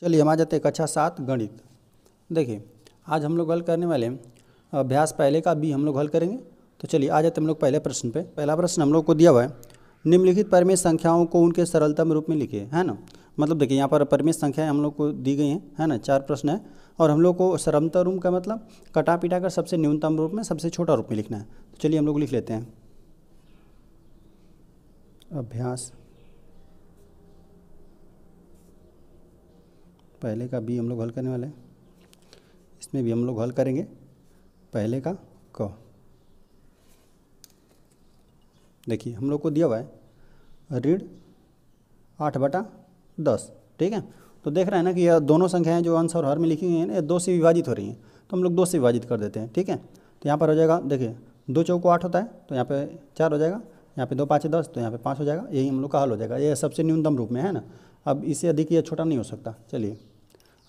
चलिए हम आ जाते हैं कक्षा 7 गणित। देखिए आज हम लोग हल करने वाले हैं अभ्यास पहले का बी हम लोग हल करेंगे। तो चलिए आ जाते हैं हम लोग पहले प्रश्न पे। पहला प्रश्न हम लोग को दिया हुआ है, निम्नलिखित परिमेय संख्याओं को उनके सरलतम रूप में लिखिए, है ना। मतलब देखिए यहाँ पर परिमेय संख्याएं हम लोग को दी गई हैं, है ना। 4 प्रश्न है और हम लोग को सरलतम रूप का मतलब कटा पिटा कर सबसे न्यूनतम रूप में सबसे छोटा रूप में लिखना है। तो चलिए हम लोग लिख लेते हैं अभ्यास पहले का बी हम लोग हल करने वाले हैं। इसमें भी हम लोग हल करेंगे पहले का क। देखिए हम लोग को दिया हुआ है ऋण 8/10, ठीक है। तो देख रहे हैं ना कि यह दोनों संख्याएं जो अंश और हर में लिखी गई हैं ये 2 से विभाजित हो रही हैं, तो हम लोग 2 से विभाजित कर देते हैं, ठीक है। तो यहाँ पर हो जाएगा, देखिए 2 चौको 8 होता है तो यहाँ पे 4 हो जाएगा, यहाँ पे 2 5 10 तो यहाँ पे 5 हो जाएगा। यही हम लोग का हल हो जाएगा, ये सबसे न्यूनतम रूप में है ना। अब इससे अधिक या छोटा नहीं हो सकता। चलिए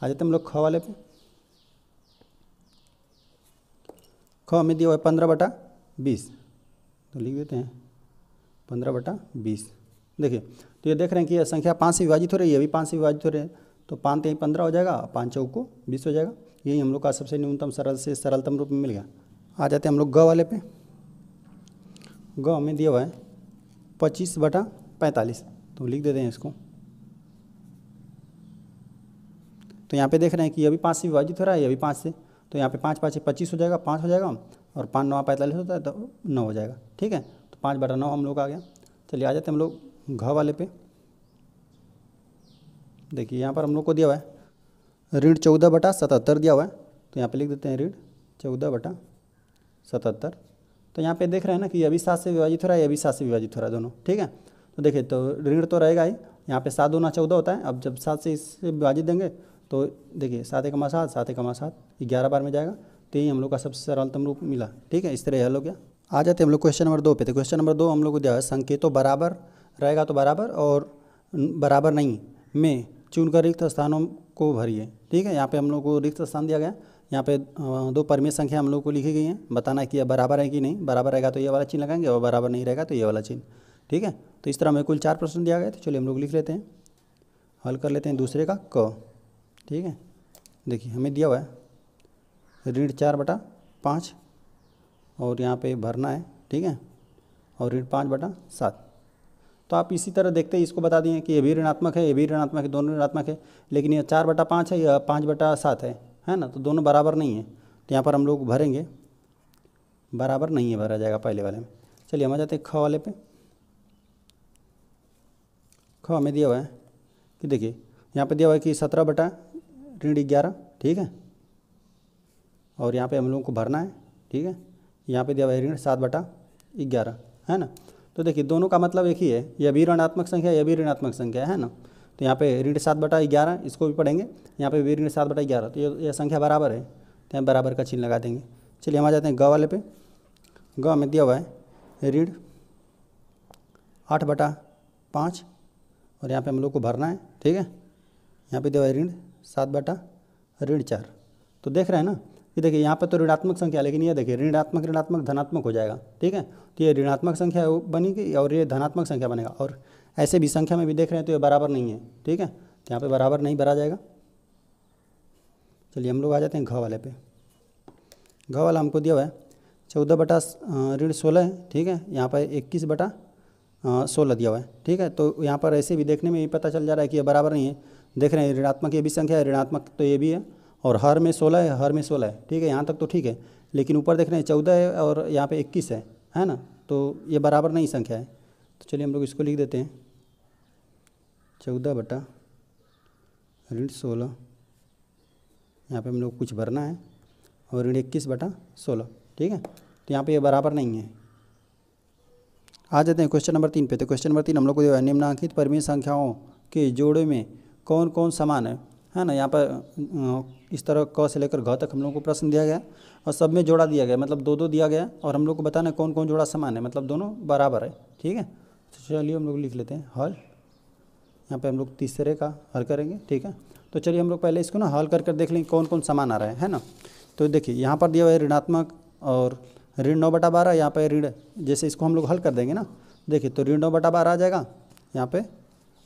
आ जाते हैं हम लोग ख वाले पे। ख में दिया हुआ है 15/20, तो लिख देते हैं 15/20। देखिए तो ये देख रहे हैं कि यह संख्या 5 से विभाजित हो रही है, ये भी 5 से विभाजित हो रही है, तो 5 3 15 हो जाएगा, 5 चौको 20 हो जाएगा। यही हम लोग का सबसे न्यूनतम सरल से सरलतम रूप में मिल गया। आ जाते हैं हम लोग ग वाले पे। ग में दिया हुआ है 25/45, तो लिख देते हैं इसको। तो यहाँ पे देख रहे हैं कि ये भी 5 से विभाजित हो रहा है, ये भी 5 से, तो यहाँ पे 5 5 25 हो जाएगा, 5 हो जाएगा, और 5 9 45 होता है तो 9 हो जाएगा, ठीक है। तो 5/9 हम लोग आ गया। चलिए आ जाते हैं हम लोग घ वाले पे। देखिए यहाँ पर हम लोग को दिया हुआ है ऋण 14/77 दिया हुआ है, तो यहाँ पे लिख देते हैं ऋण 14/77। तो यहाँ पे देख रहे हैं ना कि ये भी 7 से विभाजित हो रहा है, ये भी 7 से विभाजित हो रहा है दोनों, ठीक है। तो देखिए तो ऋण तो रहेगा ही, यहाँ पे 7 दूना 14 होता है। अब जब 7 से इससे विभाजित देंगे तो देखिए 7 एकमा 7, 7 एकमा 7, 11 बार में जाएगा। तो यही हम लोग का सबसे सरलतम रूप मिला, ठीक है। इस तरह हल हो गया। आ जाते हैं हम लोग क्वेश्चन नंबर 2 पे। तो क्वेश्चन नंबर 2 हम लोग को दिया है संकेतों बराबर रहेगा तो बराबर और बराबर नहीं में चुनकर रिक्त स्थानों को भरिए, ठीक है। यहाँ पे हम लोग को रिक्त स्थान दिया गया। यहाँ पे 2 परिमेय संख्या हम लोग को लिखी गई हैं, बताना है कि यह बराबर है कि नहीं। बराबर रहेगा तो ये वाला चिन्ह लगाएंगे और बराबर नहीं रहेगा तो ये वाला चिन्ह, ठीक है। तो इस तरह हमें कुल 4 प्रश्न दिया गया। तो चलिए हम लोग लिख लेते हैं, हल कर लेते हैं दूसरे का क, ठीक है। देखिए हमें दिया हुआ है ऋण 4/5 और यहाँ पे भरना है, ठीक है, और ऋण 5/7। तो आप इसी तरह देखते ही इसको बता दिए कि ये भी ऋणात्मक है, ये भी ऋणात्मक है, दोनों ऋणात्मक है। लेकिन ये 4/5 है, यह 5/7 है ना, तो दोनों बराबर नहीं है। तो यहाँ पर हम लोग भरेंगे बराबर नहीं है, भरा जाएगा पहले वाले में। चलिए हम आ जाते हैं ख वाले पे। ख हमें दिया हुआ है कि देखिए यहाँ पे दिया हुआ है कि 17/11, ठीक है, और यहाँ पे हम लोगों को भरना है, ठीक है। यहाँ पे दिया हुआ है ऋण 7/11, है ना। तो देखिए दोनों का मतलब एक ही है, यह भी ऋणात्मक संख्या, यह भी ऋणात्मक संख्या है ना। तो यहाँ पे ऋण 7/11 इसको भी पढ़ेंगे, यहाँ पे भी ऋण 7/11, तो यह संख्या बराबर है, तो यहाँ बराबर का चिन्ह लगा देंगे। चलिए हम आ जाते हैं ग वाले पे। ग में दिया हुआ है ऋण 8/5 और यहाँ पे हम लोग को भरना है, ठीक है। यहाँ पे दिया हुआ है ऋण 7/4। तो देख रहे हैं ना कि देखिए यहाँ पे तो ऋणात्मक संख्या, लेकिन ये देखिए ऋणात्मक ऋणात्मक धनात्मक हो जाएगा, ठीक है। तो ये ऋणात्मक संख्या बनेगी और ये धनात्मक संख्या बनेगा, और ऐसे भी संख्या में भी देख रहे हैं तो ये बराबर नहीं है, ठीक है। तो यहाँ पे बराबर नहीं भरा जाएगा। चलिए हम लोग आ जाते हैं घ वाले पे। घ वाला हमको दिया हुआ है 14/16 है, ठीक है। यहाँ पर 21/16 दिया हुआ है, ठीक है। तो यहाँ पर ऐसे भी देखने में भी पता चल जा रहा है कि ये बराबर नहीं है। देख रहे हैं ऋणात्मक ये भी संख्या है, ऋणात्मक तो ये भी है, और हर में 16 है, हर में 16 है, ठीक है। यहाँ तक तो ठीक है, लेकिन ऊपर देख रहे हैं 14 है और यहाँ पे 21 है ना। तो ये बराबर नहीं संख्या है। तो चलिए हम लोग इसको लिख देते हैं 14/16, यहाँ पे हम लोग कुछ भरना है, और ऋण 21/16, ठीक है। तो यहाँ पे ये बराबर नहीं है। आ जाते हैं क्वेश्चन नंबर 3 पे। तो क्वेश्चन नंबर 3 हम लोग को निम्नलिखित परिमेय संख्याओं के जोड़े में कौन कौन समान है ना। यहाँ पर इस तरह क से लेकर घ तक हम लोग को प्रश्न दिया गया और सब में जोड़ा दिया गया, मतलब 2 2 दिया गया, और हम लोग को बताना है कौन कौन जोड़ा समान है, मतलब दोनों बराबर है, ठीक है। तो चलिए हम लोग लिख लेते हैं हल। यहाँ पे हम लोग तीसरे का हल करेंगे, ठीक है। तो चलिए हम लोग पहले इसको ना हल कर देख लेंगे कौन कौन समान आ रहा है ना। तो देखिए यहाँ पर दिया हुआ है ऋणात्मक और ऋण 9/12, यहाँ पे ऋण, जैसे इसको हम लोग हल कर देंगे ना, देखिए तो ऋण 9/12 आ जाएगा, यहाँ पे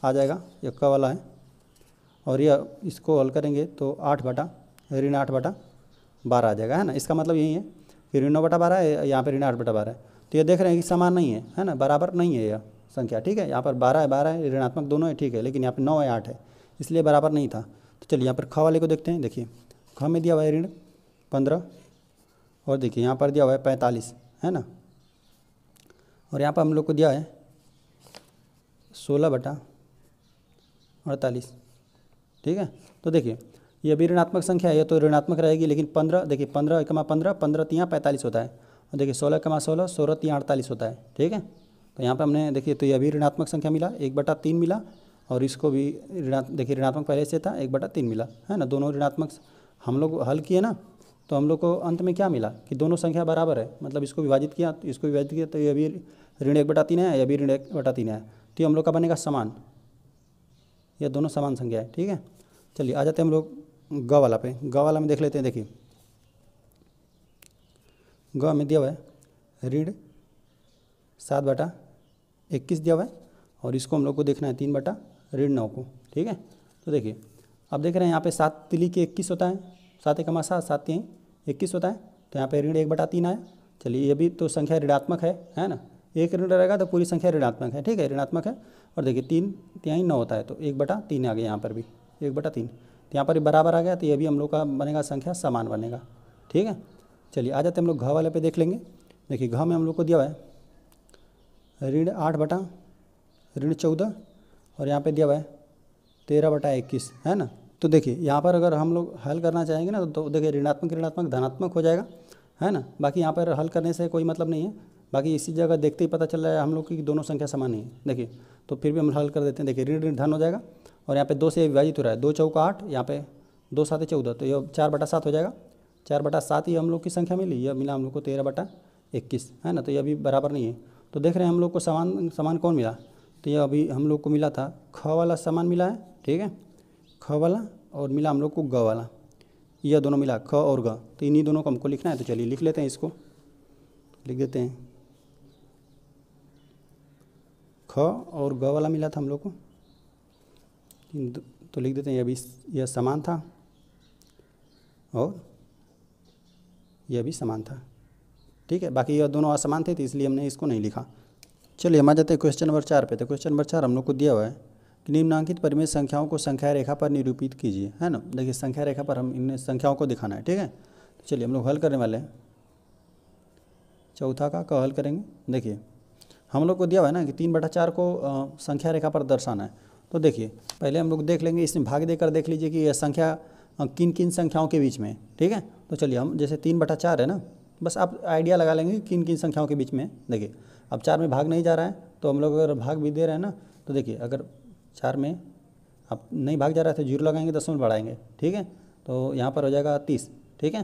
आ जाएगा, ये क वाला है, और यह इसको हल करेंगे तो 8/12 आ जाएगा, है ना। इसका मतलब यही है कि ऋण 9/12 है, यहाँ पे ऋण 8/12 है। तो ये देख रहे हैं कि समान नहीं है ना, बराबर नहीं है यह संख्या, ठीक है। यहाँ पर 12 है ऋणात्मक दोनों है, ठीक है, लेकिन यहाँ पे 9 है 8 है, इसलिए बराबर नहीं था। तो चलिए यहाँ पर ख वाले को देखते हैं। देखिए ख में दिया हुआ है ऋण 15 और देखिए यहाँ पर दिया हुआ है 45, है ना। और यहाँ पर हम लोग को दिया है 16/48, ठीक है। तो देखिए ये भी ऋणात्मक संख्या है, ये तो ऋणात्मक रहेगी, लेकिन 15 देखिए 15 × 15 15 × 45 होता है, और देखिए 16 × 16 16 × 48 होता है, ठीक है। तो यहाँ पे हमने देखिए तो यह भी ऋणात्मक संख्या मिला 1/3 मिला, और इसको भी देखिए ऋणात्मक पहले से था 1/3 मिला, है ना। दोनों ऋणात्मक हम लोग हल किए ना, तो हम लोग को अंत में क्या मिला कि दोनों संख्या बराबर है, मतलब इसको विभाजित किया तो इसको विभाजित किया तो यह भी ऋण 1/3 है, यह भी ऋण 1/3 है, तो हम लोग का बनेगा समान, यह दोनों समान संख्या है, ठीक है। चलिए आ जाते हैं हम लोग ग वाला पे। ग वाला में देख लेते हैं। देखिए ग में दिया हुआ है ऋण 7/21 दिया हुआ है, और इसको हम लोग को देखना है 3/9 को, ठीक है। तो देखिए अब देख रहे हैं यहाँ पे 7 तिली के 21 होता है, 7 × 7 7 × 21 होता है, तो यहाँ पे ऋण 1/3 आया। चलिए ये भी तो संख्या ऋणात्मक है ना। एक ऋण रहेगा तो पूरी संख्या ऋणात्मक है, ठीक है, ऋणात्मक है। और देखिए 3 × 9 होता है, तो 1/3 आ गया यहाँ पर भी 1/3, तो यहाँ पर भी बराबर आ गया, तो ये भी हम लोग का बनेगा संख्या समान बनेगा, ठीक है। चलिए आ जाते हैं हम लोग घ वाले पे देख लेंगे। देखिए घ में हम लोग को दिया हुआ है ऋण 8/14, और यहाँ पे दिया हुआ है 13/21, है ना। तो देखिए यहाँ पर अगर हम लोग हल करना चाहेंगे ना तो देखिए ऋणात्मक ऋणात्मक धनात्मक हो जाएगा, है ना। बाकी यहाँ पर हल करने से कोई मतलब नहीं है, बाकी इसी जगह देखते ही पता चल रहा है हम लोग की दोनों संख्या समान नहीं है। देखिए तो फिर भी हम हल कर देते हैं। देखिए ऋण ऋण धन हो जाएगा, और यहाँ पे 2 से विभाजित हो रहा है, 2 चौका 8, यहाँ पे 2 7 14, तो ये 4/7 हो जाएगा। 4/7 ही हम लोग की संख्या मिली, यह मिला हम लोग को 13/21, है ना। तो यह भी बराबर नहीं है। तो देख रहे हैं हम लोग को समान कौन मिला, तो यह अभी हम लोग को मिला था ख वाला समान मिला है, ठीक है, ख वाला, और मिला हम लोग को ग वाला, यह दोनों मिला ख और ग, तो इन्हीं दोनों को हमको लिखना है। तो चलिए लिख लेते हैं, इसको लिख देते हैं। ख और ग वाला मिला था हम लोग को, तो लिख देते हैं यह समान था और यह भी समान था, ठीक है। बाकी यह दोनों असमान थे, तो इसलिए हमने इसको नहीं लिखा। चलिए हम आ जाते हैं क्वेश्चन नंबर 4 पे। तो क्वेश्चन नंबर 4 हम लोग को दिया हुआ है कि निम्नांकित परिमेय संख्याओं को संख्या रेखा पर निरूपित कीजिए, है ना। देखिए संख्या रेखा पर हम इन संख्याओं को दिखाना है, ठीक है। तो चलिए हम लोग हल करने वाले हैं। चौथा का हल करेंगे। देखिए हम लोग को दिया हुआ है ना कि 3/4 को संख्या रेखा पर दर्शाना है। तो देखिए पहले हम लोग देख लेंगे, इसमें भाग देकर देख लीजिए कि यह संख्या किन किन संख्याओं के बीच में, ठीक है। तो चलिए हम जैसे 3/4 है ना, बस आप आइडिया लगा लेंगे किन किन संख्याओं के बीच में। देखिए अब 4 में भाग नहीं जा रहा है, तो हम लोग अगर भाग भी दे रहे हैं ना, तो देखिए अगर 4 में आप नहीं भाग जा रहा है तो 0 लगाएंगे, 10 में बढ़ाएंगे, ठीक है। तो यहाँ पर हो जाएगा 30, ठीक है।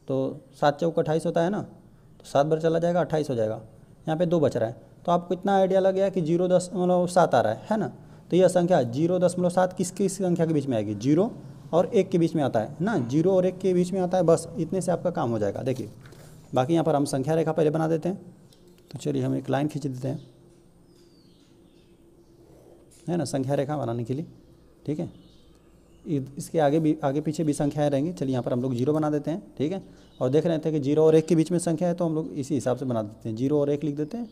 तो 7 चौक 28 होता है ना, तो 7 बार चला जाएगा 28 हो जाएगा। यहाँ पे 2 बच रहा है, तो आपको इतना आइडिया लग गया कि 0.7 आ रहा है ना। तो यह संख्या 0.7 किस किस संख्या के बीच में आएगी, 0 और 1 के बीच में आता है ना, 0 और 1 के बीच में आता है, बस इतने से आपका काम हो जाएगा। देखिए बाकी यहाँ पर हम संख्या रेखा पहले बना देते हैं। तो चलिए हम एक लाइन खींच देते हैं, है ना, संख्या रेखा बनाने के लिए, ठीक है। इसके आगे पीछे भी संख्याएं रहेंगी। चलिए यहाँ पर हम लोग 0 बना देते हैं, ठीक है। और देख रहे थे कि 0 और 1 के बीच में संख्या है, तो हम लोग इसी हिसाब से बना देते हैं, 0 और 1 लिख देते हैं,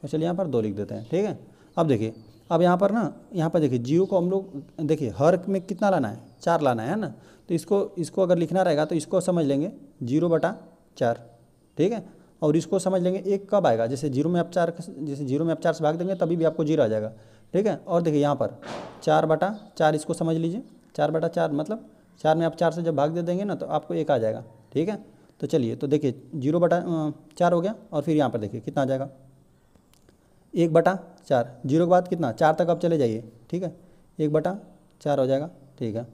और चलिए यहाँ पर 2 लिख देते हैं, ठीक है। अब देखिए अब यहाँ पर ना, यहाँ पर देखिए 0 को हम लोग देखिए हर में कितना लाना है, 4 लाना है ना। तो इसको अगर लिखना रहेगा तो इसको समझ लेंगे 0/4, ठीक है। और इसको समझ लेंगे 1 कब आएगा, जैसे 0 में आप 4 से भाग देंगे तभी भी आपको 0 आ जाएगा, ठीक है। और देखिए यहाँ पर 4/4 इसको समझ लीजिए, 4/4 मतलब 4 में आप 4 से जब भाग दे देंगे ना तो आपको 1 आ जाएगा, ठीक है। तो चलिए तो देखिए 0/4 हो गया, और फिर यहाँ पर देखिए कितना आ जाएगा 1/4, 0 के बाद कितना 4 तक आप चले जाइए, ठीक है, 1/4 हो जाएगा, ठीक है।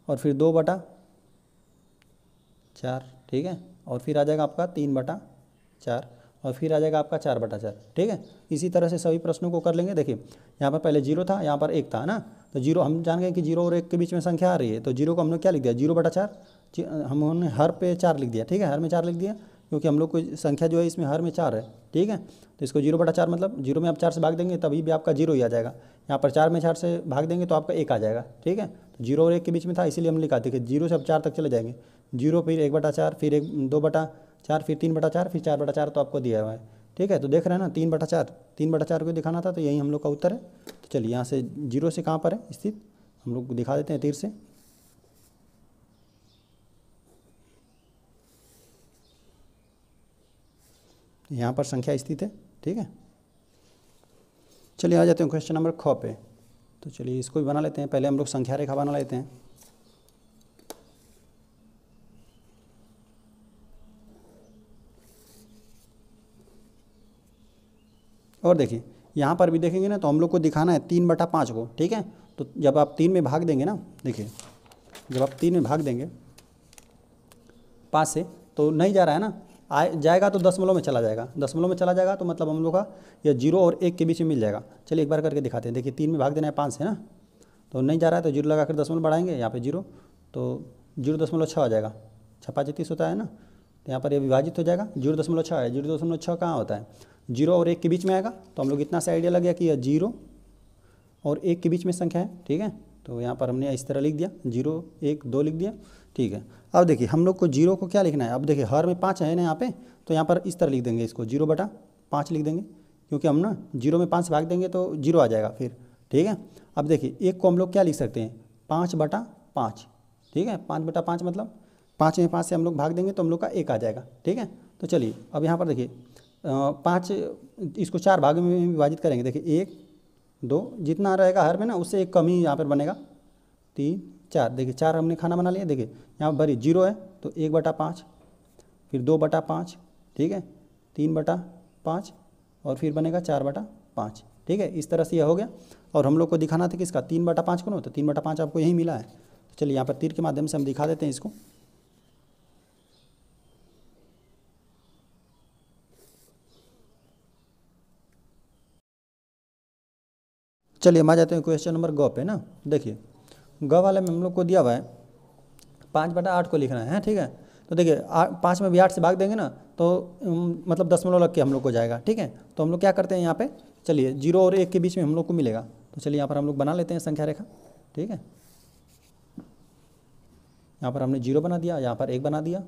और फिर 2/4, ठीक है। और फिर आ जाएगा आपका 3/4, और फिर आ जाएगा आपका 4/4, ठीक है। इसी तरह से सभी प्रश्नों को कर लेंगे। देखिए यहाँ पर पहले 0 था, यहाँ पर 1 था ना, तो 0 हम जान गए कि 0 और 1 के बीच में संख्या आ रही है, तो 0 को हमने क्या लिख दिया 0/4, हमने हर पे 4 लिख दिया, ठीक है, हर में 4 लिख दिया। क्योंकि हम लोग को संख्या जो है इसमें हर में 4 है, ठीक है। तो इसको 0/4 मतलब 0 में आप 4 से भाग देंगे तभी भी आपका 0 ही आ जाएगा। यहाँ पर 4 में 4 से भाग देंगे तो आपका 1 आ जाएगा, ठीक है। तो 0 और 1 के बीच में था, इसीलिए हमने लिखा था कि 0 से अब 4 तक चले जाएंगे। 0 फिर 1/4 फिर 2/4 फिर 3/4 फिर 4/4 तो आपको दिया हुआ है, ठीक है। तो देख रहे हैं ना 3/4 को दिखाना था, तो यही हम लोग का उत्तर है। तो चलिए यहाँ से 0 से कहाँ पर है स्थित हम लोग दिखा देते हैं तीर से। यहाँ पर संख्या स्थित है, ठीक है। चलिए आ जाते हैं क्वेश्चन नंबर ख पे। तो चलिए इसको भी बना लेते हैं, पहले हम लोग संख्या रेखा बना लेते हैं। और देखिए यहाँ पर भी देखेंगे ना तो हम लोग को दिखाना है 3/5 को, ठीक है। तो जब आप 3 में भाग देंगे ना, देखिए जब आप 3 में भाग देंगे 5 से तो नहीं जा रहा है ना, जाएगा तो दशमलव में चला जाएगा, दशमलव में चला जाएगा तो मतलब हम लोग का ये 0 और 1 के बीच में मिल जाएगा। चलिए एक बार करके दिखाते हैं। देखिए 3 में भाग देना है 5 से ना, तो नहीं जा रहा है तो 0 लगा कर दशमलव बढ़ाएंगे, यहाँ पे 0 तो 0.6 आ जाएगा। 6 5 30 होता है ना, तो यहाँ पर ये विभाजित हो जाएगा। 0.6 है, 0.6 कहाँ होता है 0 और 1 के बीच में आएगा। तो हम लोग इतना सा आइडिया लग गया कि यह 0 और 1 के बीच में संख्या है, ठीक है। तो यहाँ पर हमने इस तरह लिख दिया 0 1 2 लिख दिया, ठीक है। अब देखिए हम लोग को 0 को क्या लिखना है, अब देखिए हर में 5 है ना यहाँ पे, तो यहाँ पर इस तरह लिख देंगे इसको 0/5 लिख देंगे, क्योंकि हम ना 0 में 5 से भाग देंगे तो 0 आ जाएगा फिर, ठीक है। अब देखिए 1 को हम लोग क्या लिख सकते हैं 5/5, ठीक है। 5/5 मतलब 5 में 5 से हम लोग भाग देंगे तो हम लोग का 1 आ जाएगा, ठीक है। तो चलिए अब यहाँ पर देखिए 5 इसको 4 भाग में विभाजित करेंगे। देखिए 1 2 जितना रहेगा हर में ना उससे एक कम ही यहाँ पर बनेगा, 3 4। देखिए 4 हमने खाना बना लिया। देखिए यहाँ भरी 0 है तो 1/5 फिर 2/5, ठीक है, 3/5 और फिर बनेगा 4/5, ठीक है। इस तरह से यह हो गया। और हम लोग को दिखाना था किसका 3/5 को ना, तो 3/5 आपको यही मिला है। तो चलिए यहाँ पर तीर के माध्यम से हम दिखा देते हैं इसको। चलिए हम आ जाते हैं क्वेश्चन नंबर ग पे ना। देखिए ग वाले में हम लोग को दिया हुआ है 5/8 को लिखना है, ठीक है। तो देखिए 5 में भी 8 से भाग देंगे ना तो मतलब दशमलव लग के हम लोग को जाएगा, ठीक है। तो हम लोग क्या करते हैं यहाँ पे, चलिए 0 और 1 के बीच में हम लोग को मिलेगा। तो चलिए यहाँ पर हम लोग बना लेते हैं संख्या रेखा, ठीक है। यहाँ पर हमने 0 बना दिया, यहाँ पर 1 बना दिया,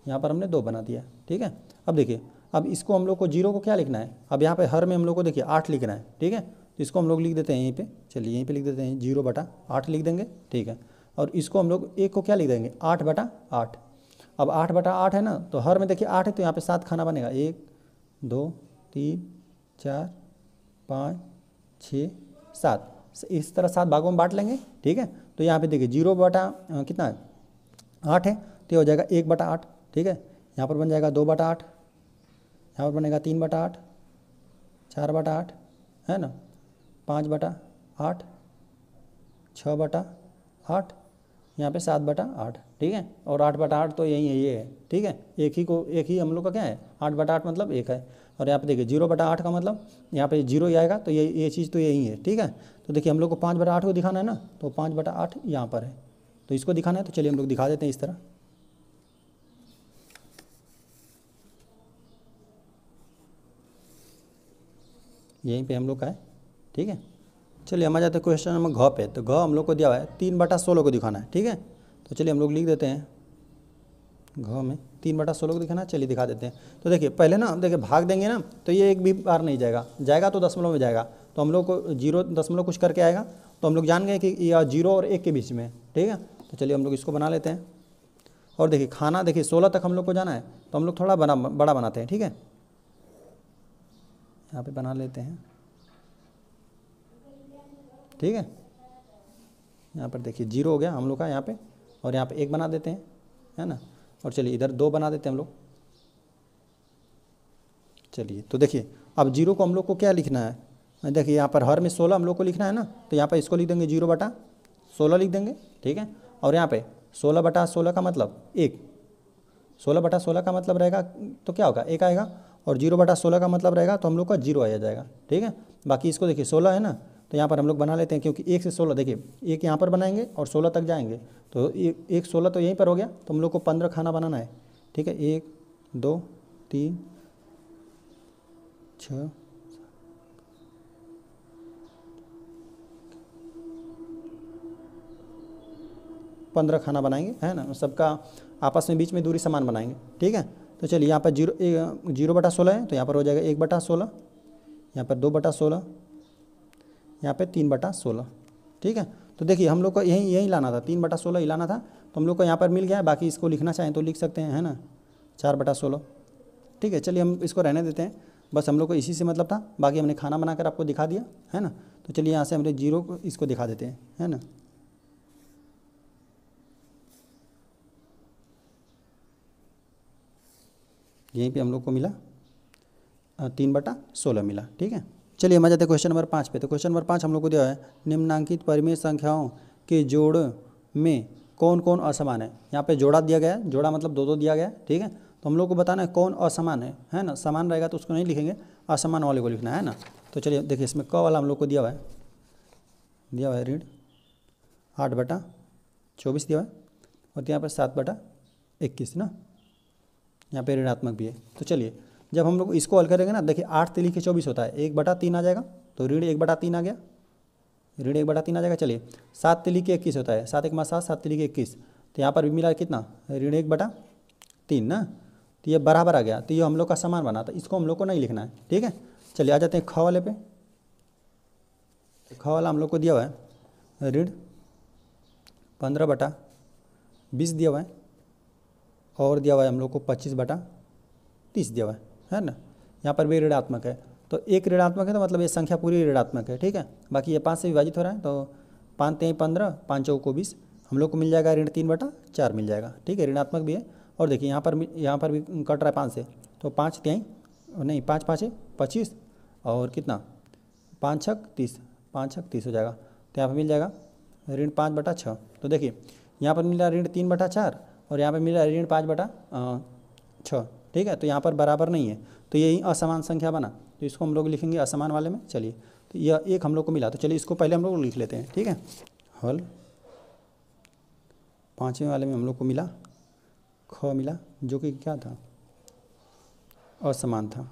यहाँ पर हमने 2 बना दिया, ठीक है। अब देखिए अब इसको हम लोग को 0 को क्या लिखना है, अब यहाँ पे हर में हम लोग को देखिए 8 लिखना है, ठीक है। तो इसको हम लोग लिख देते हैं यहीं पे, चलिए यहीं पे लिख देते हैं 0/8 लिख देंगे, ठीक है। और इसको हम लोग 1 को क्या लिख देंगे 8/8। अब 8/8 है ना, तो हर में देखिए 8 है तो यहाँ पे 7 खाना बनेगा, 1 2 3 4 5 6 7। इस तरह 7 भागों में बांट लेंगे, ठीक है। तो यहाँ पे देखिए 0 कितना है 8 है, तो हो जाएगा 1/8, ठीक है। यहाँ पर बन जाएगा 2/8, यहाँ पर बनेगा 3/8, 4/8 है ना, 5/8, 6/8, यहाँ पे 7/8, ठीक है। और 8/8 तो यही है, ये है, ठीक है। एक ही हम लोग का क्या है 8/8 मतलब 1 है। और यहाँ पे देखिए 0/8 का मतलब यहाँ पे 0 ही आएगा, तो ये चीज़ तो यही है, ठीक है। तो देखिए हम लोग को 5/8 को दिखाना है ना, तो 5/8 यहाँ पर है, तो इसको दिखाना है। तो चलिए हम लोग दिखा देते हैं इस तरह। यहीं पे हम लोग का है, ठीक है। चलिए हम आ जाते हैं क्वेश्चन नंबर घ पे। तो घ हम लोग को दिया हुआ है 3/16 को दिखाना है, ठीक है। तो चलिए हम लोग लिख देते हैं घ में 3/16 को दिखाना है, चलिए दिखा देते हैं। तो देखिए पहले ना देखिए भाग देंगे ना तो ये एक भी बार नहीं जाएगा, जाएगा तो दशमलव में जाएगा। तो हम लोग को 0 दशमलव कुछ करके आएगा, तो हम लोग जान गए कि यह 0 और 1 के बीच में, ठीक है। तो चलिए हम लोग इसको बना लेते हैं। और देखिए खाना देखिए 16 तक हम लोग को जाना है, तो हम लोग थोड़ा बड़ा बनाते हैं, ठीक है। यहाँ पे बना लेते हैं, ठीक है। यहाँ पर देखिए 0 हो गया हम लोग का यहाँ पे, और यहाँ पे 1 बना देते हैं, है ना। और चलिए इधर 2 बना देते हैं हम लोग। चलिए तो देखिए अब 0 को हम लोग को क्या लिखना है, देखिए यहाँ पर हर में 16 हम लोग को लिखना है ना, तो यहाँ पर इसको लिख देंगे 0/16 लिख देंगे, ठीक है। और यहाँ पे 16/16 का मतलब 1, 16/16 का मतलब रहेगा तो क्या होगा 1 आएगा, और 0/16 का मतलब रहेगा तो हम लोग का 0 आ जाएगा, ठीक है। बाकी इसको देखिए 16 है ना, तो यहाँ पर हम लोग बना लेते हैं, क्योंकि 1 से 16 देखिए 1 यहाँ पर बनाएंगे और 16 तक जाएंगे, तो 1 16 तो यहीं पर हो गया। तो हम लोग को 15 खाना बनाना है, ठीक है। 1 2 3 6 15 खाना बनाएंगे, है ना। सबका आपस में बीच में दूरी समान बनाएंगे, ठीक है। तो चलिए यहाँ पर 0/16 है, तो यहाँ पर हो जाएगा 1/16, यहाँ पर 2/16, यहाँ पे 3/16, ठीक है। तो देखिए हम लोग को यही लाना था, 3/16 ही लाना था, तो हम लोग को यहाँ पर मिल गया है। बाकी इसको लिखना चाहें तो लिख सकते हैं, है ना, 4/16, ठीक है। चलिए हम इसको रहने देते हैं, बस हम लोग को इसी से मतलब था। बाकी हमने खाना बनाकर आपको दिखा दिया, है ना। तो चलिए यहाँ से हमने 0 को इसको दिखा देते हैं, है ना। यहीं पे हम लोग को मिला 3/16 मिला, ठीक है। चलिए हम आ जाते हैं क्वेश्चन नंबर 5 पे। तो क्वेश्चन नंबर 5 हम लोग को दिया है, निम्नांकित परिमेय संख्याओं के जोड़ में कौन कौन असमान है। यहाँ पे जोड़ा दिया गया है, जोड़ा मतलब 2 2 दिया गया है, ठीक है। तो हम लोग को बताना है कौन असमान है ना। समान रहेगा तो उसको नहीं लिखेंगे, असमान वाले को लिखना है ना। तो चलिए देखिए इसमें क वाला हम लोग को दिया हुआ है ऋण 8/24 दिया हुआ है, और यहाँ पर 7/21 ना, यहाँ पे ऋणात्मक भी है। तो चलिए जब हम लोग इसको हल करेंगे ना, देखिए 8 तिली के 24 होता है, 1/3 आ जाएगा, तो ऋण 1/3 आ गया, ऋण 1/3 आ जाएगा। चलिए 7 तिली के 21 होता है, 7 1 7, 7 तिली के 21, तो यहाँ पर भी मिला कितना, ऋण 1/3 ना। तो ये बराबर आ गया, तो ये हम लोग का समान बना, तो इसको हम लोग को नहीं लिखना है, ठीक है। चलिए आ जाते हैं ख वाले पे। ख वाला हम लोग को दिया हुआ है ऋण 15/20 दिया हुआ है, और दिया हुआ है हम लोग को 25/30 दिया हुआ है ना। यहाँ पर भी ऋणात्मक है, तो एक ऋणात्मक है तो मतलब ये संख्या पूरी ऋणात्मक है, ठीक है। बाकी ये 5 से विभाजित हो रहा है, तो 5 3 15, 5 चौको 20, हम लोग को मिल जाएगा ऋण 3/4 मिल जाएगा, ठीक है। ऋणात्मक भी है, और देखिए यहाँ पर भी कट रहा है 5 से, तो 5 3 नहीं 5 5 25, और कितना 5 6 30, 5 6 30 हो जाएगा। तो यहाँ पर मिल जाएगा ऋण 5/6। तो देखिए यहाँ पर मिला ऋण 3/4, और यहाँ पर मिला ऋण 5/6, ठीक है। तो यहाँ पर बराबर नहीं है, तो यही असमान संख्या बना, तो इसको हम लोग लिखेंगे असमान वाले में। चलिए तो यह एक हम लोग को मिला, तो चलिए इसको पहले हम लोग लिख लेते हैं, ठीक है। हल 5वें वाले में हम लोग को मिला ख मिला, जो कि क्या था, असमान था,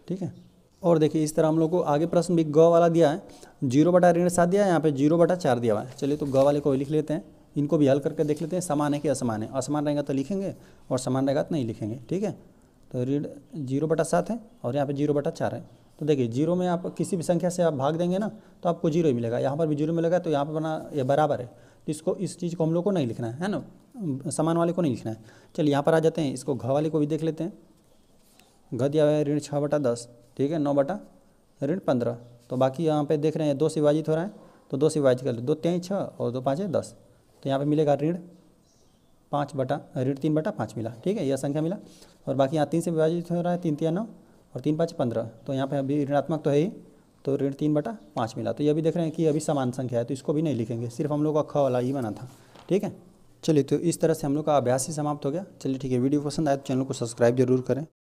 ठीक है। और देखिए इस तरह हम लोग को आगे प्रश्न भी ग वाला दिया है, 0/7 दिया है, यहाँ पे 0/4 दिया हुआ है। चलिए तो ग वाले को लिख लेते हैं, इनको भी हल करके देख लेते हैं, समान है कि असमान है। असमान रहेगा तो लिखेंगे, और समान रहेगा तो नहीं लिखेंगे, ठीक है। तो ऋण 0/7 है, और यहाँ पे 0/4 है। तो देखिए 0 में आप किसी भी संख्या से आप भाग देंगे ना, तो आपको 0 ही मिलेगा, यहाँ पर भी 0 मिलेगा, तो यहाँ पर बना ये बराबर है। तो इसको इस चीज़ को हम लोग को नहीं लिखना है ना, समान वाले को नहीं लिखना है। चलिए यहाँ पर आ जाते हैं, इसको घ वाले को भी देख लेते हैं। घ दिया हुआ है ऋण 6/10, ठीक है, 9/15। तो बाकी यहाँ पे देख रहे हैं 2 से विभाजित हो रहा है, तो 2 से विभाजित कर लो, 2 3 6 और 2 5 10, तो यहाँ पे मिलेगा ऋण 3/5 मिला, ठीक है, यह संख्या मिला। और बाकी यहाँ 3 से विभाजित हो रहा है, 3 3 9 और 3 5 15, तो यहाँ पे अभी ऋणात्मक तो है ही, तो ऋण 3/5 मिला। तो ये भी देख रहे हैं कि अभी समान संख्या है, तो इसको भी नहीं लिखेंगे, सिर्फ हम लोग का ख वाला ही बना था, ठीक है। चलिए तो इस तरह से हम लोग का अभ्यास ही समाप्त हो गया। चलिए ठीक है, वीडियो पसंद आए तो चैनल को सब्सक्राइब जरूर करें।